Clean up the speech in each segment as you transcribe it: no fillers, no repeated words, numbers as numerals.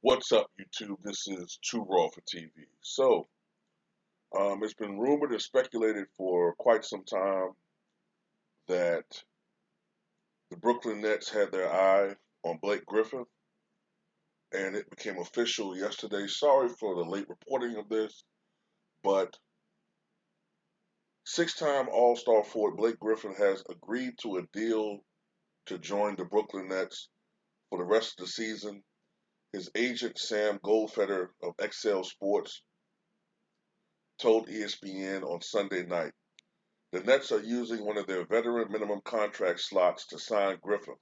What's up, YouTube? This is Too Raw for TV. It's been rumored and speculated for quite some time that the Brooklyn Nets had their eye on Blake Griffin, and it became official yesterday. Sorry for the late reporting of this, but six-time All-Star forward Blake Griffin has agreed to a deal to join the Brooklyn Nets for the rest of the season. His agent, Sam Goldfeder of XL Sports, told ESPN on Sunday night. The Nets are using one of their veteran minimum contract slots to sign Griffin,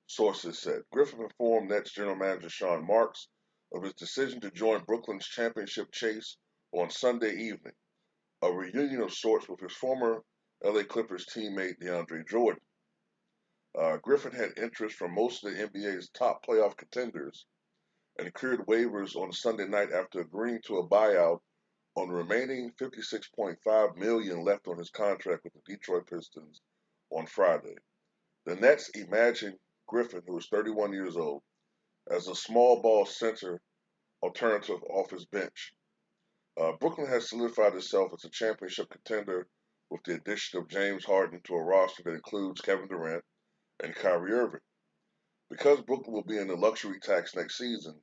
sources said. Griffin informed Nets general manager Sean Marks of his decision to join Brooklyn's championship chase on Sunday evening, a reunion of sorts with his former LA Clippers teammate DeAndre Jordan. Griffin had interest from most of the NBA's top playoff contenders and cleared waivers on Sunday night after agreeing to a buyout on the remaining $56.5 million left on his contract with the Detroit Pistons on Friday. The Nets imagined Griffin, who is 31 years old, as a small ball center alternative off his bench. Brooklyn has solidified itself as a championship contender with the addition of James Harden to a roster that includes Kevin Durant and Kyrie Irving. Because Brooklyn will be in the luxury tax next season,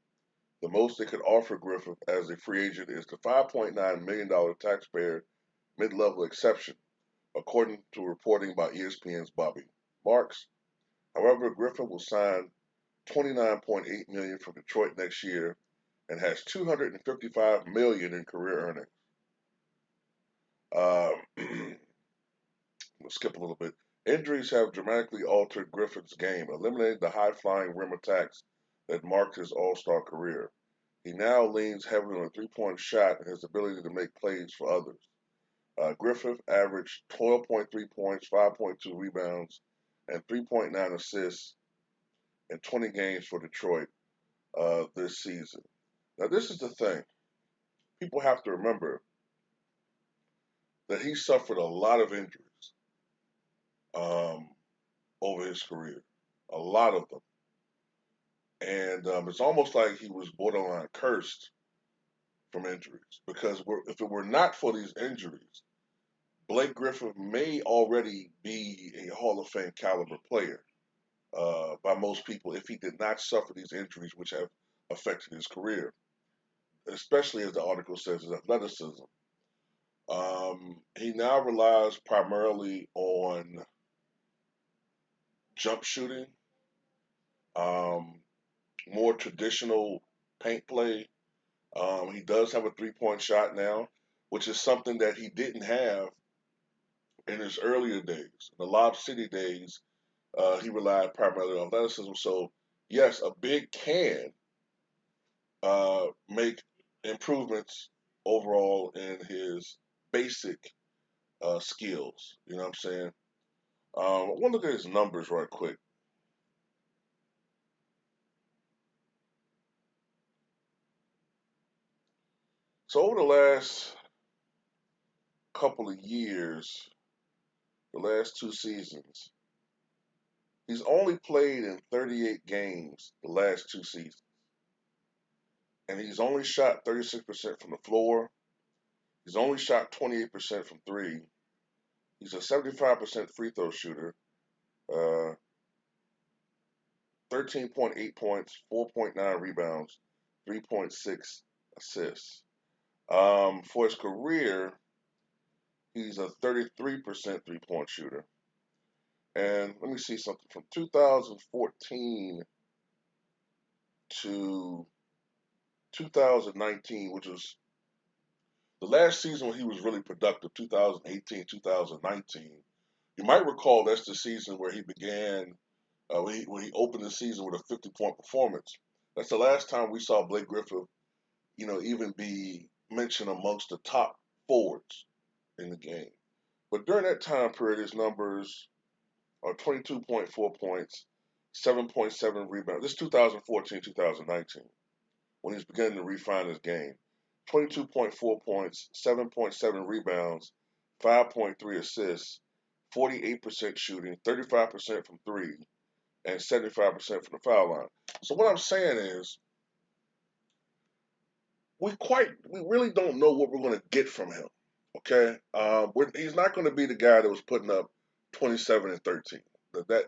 the most they could offer Griffin as a free agent is the $5.9 million taxpayer mid-level exception, according to reporting by ESPN's Bobby Marks. However, Griffin will sign $29.8 million from Detroit next year and has $255 million in career earnings. We'll skip a little bit. Injuries have dramatically altered Griffin's game, eliminating the high-flying rim attacks that marked his all-star career. He now leans heavily on a three-point shot and his ability to make plays for others. Griffin averaged 12.3 points, 5.2 rebounds, and 3.9 assists in 20 games for Detroit this season. Now, this is the thing. People have to remember that he suffered a lot of injuries over his career, a lot of them. And it's almost like he was borderline cursed from injuries because if it were not for these injuries, Blake Griffin may already be a Hall of Fame caliber player by most people if he did not suffer these injuries which have affected his career, especially as the article says, his athleticism. He now relies primarily on jump shooting, um, more traditional paint play. He does have a three-point shot now, which is something that he didn't have in his earlier days. In the Lob City days, he relied primarily on athleticism. So, yes, a big can make improvements overall in his basic skills. You know what I'm saying? I want to look at his numbers right quick. So over the last couple of years, the last two seasons, he's only played in 38 games the last two seasons. And he's only shot 36% from the floor. He's only shot 28% from three. He's a 75% free throw shooter. Uh, 13.8 points, 4.9 rebounds, 3.6 assists. For his career, he's a 33% three-point shooter. And let me see something. From 2014 to 2019, which was the last season when he was really productive, 2018, 2019. You might recall that's the season where he began, when he opened the season with a 50-point performance. That's the last time we saw Blake Griffin, even be mentioned amongst the top forwards in the game. But during that time period, his numbers are 22.4 points, 7.7 rebounds. This is 2014, 2019, when he's beginning to refine his game. 22.4 points, 7.7 rebounds, 5.3 assists, 48% shooting, 35% from three, and 75% from the foul line. So what I'm saying is, we really don't know what we're going to get from him. Okay, he's not going to be the guy that was putting up 27 and 13.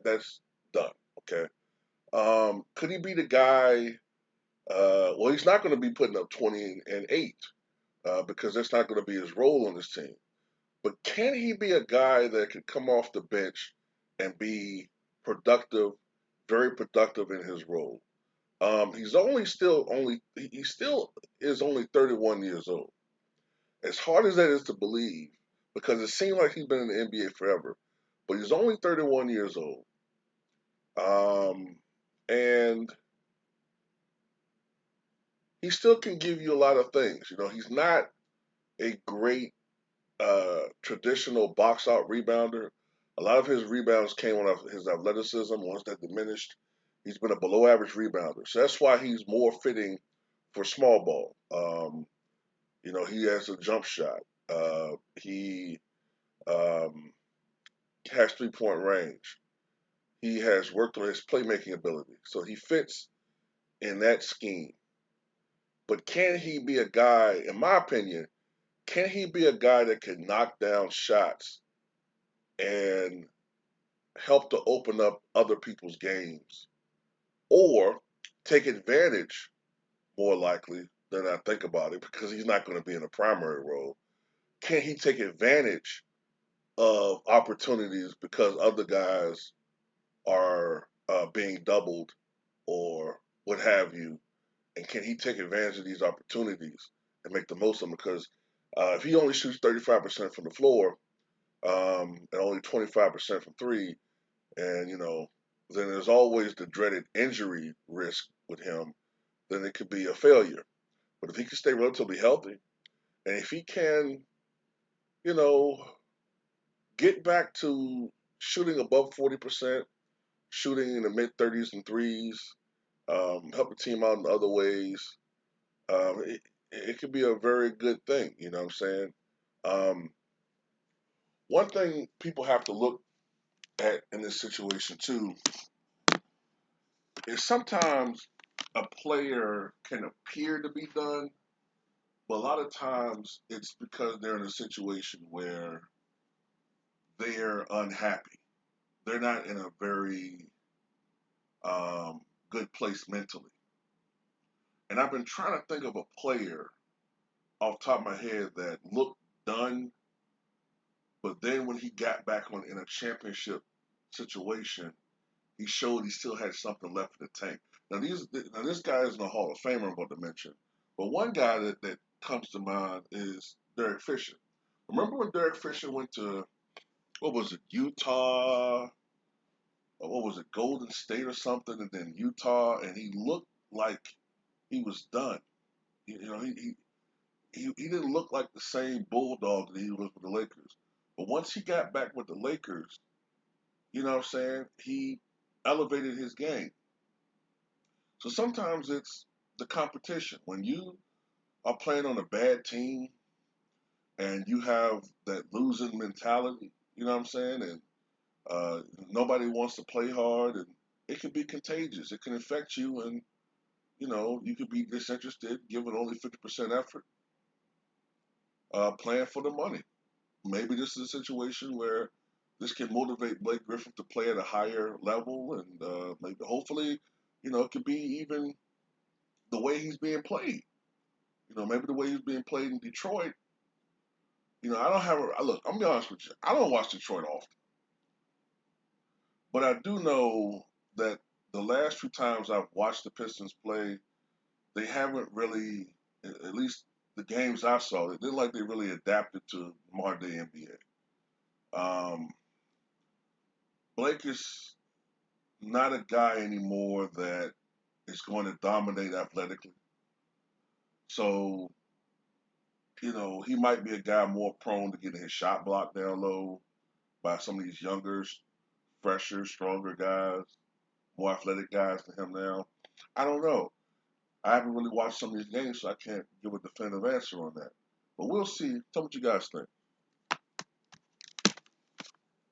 That's done. Okay, could he be the guy? Well, he's not going to be putting up 20 and 8 because that's not going to be his role on this team. But can he be a guy that could come off the bench and be productive, very productive in his role? He's only still only he still is only 31 years old. As hard as that is to believe, because it seems like he's been in the NBA forever, but he's only 31 years old. And he still can give you a lot of things. You know, he's not a great traditional box out rebounder. A lot of his rebounds came on his athleticism. Once that diminished, he's been a below average rebounder. So that's why he's more fitting for small ball. You know, he has a jump shot. He um, has 3-point range. He has worked on his playmaking ability. So he fits in that scheme. But can he be a guy, in my opinion, can he be a guy that can knock down shots and help to open up other people's games or take advantage, more likely than I think about it, because he's not going to be in a primary role? Can he take advantage of opportunities because other guys are being doubled or what have you? And can he take advantage of these opportunities and make the most of them? Because if he only shoots 35% from the floor and only 25% from three, and then there's always the dreaded injury risk with him, then it could be a failure. But if he can stay relatively healthy, and if he can, you know, get back to shooting above 40%, shooting in the mid 30s and threes, help the team out in other ways, it could be a very good thing. You know what I'm saying? Um, one thing people have to look at in this situation too is sometimes a player can appear to be done, but a lot of times it's because they're in a situation where they're unhappy. They're not in a very good place mentally. And I've been trying to think of a player off the top of my head that looked done, but then when he got back in a championship situation, he showed he still had something left in the tank. Now this guy isn't a Hall of Famer, I'm about to mention, but one guy that comes to mind is Derek Fisher. Remember when Derek Fisher went to, what was it, Utah, or what was it, Golden State or something, and then Utah, and he looked like he was done. You know, he didn't look like the same bulldog that he was with the Lakers. But once he got back with the Lakers, you know what I'm saying, he elevated his game. So sometimes it's the competition. When you are playing on a bad team and you have that losing mentality, you know what I'm saying, and nobody wants to play hard, and it can be contagious. It can affect you, and you could be disinterested, giving only 50% effort, playing for the money. Maybe this is a situation where this can motivate Blake Griffin to play at a higher level, and maybe hopefully, it could be even the way he's being played. Maybe the way he's being played in Detroit. I don't have a look. I'm gonna be honest with you. I don't watch Detroit often, but I do know that the last few times I've watched the Pistons play, they haven't really, at least the games I saw, it didn't like they really adapted to modern day NBA. Blake is not a guy anymore that is going to dominate athletically. So, he might be a guy more prone to getting his shot blocked down low by some of these younger, fresher, stronger guys, more athletic guys than him now. I don't know. I haven't really watched some of these games, so I can't give a definitive answer on that. But we'll see. Tell me what you guys think.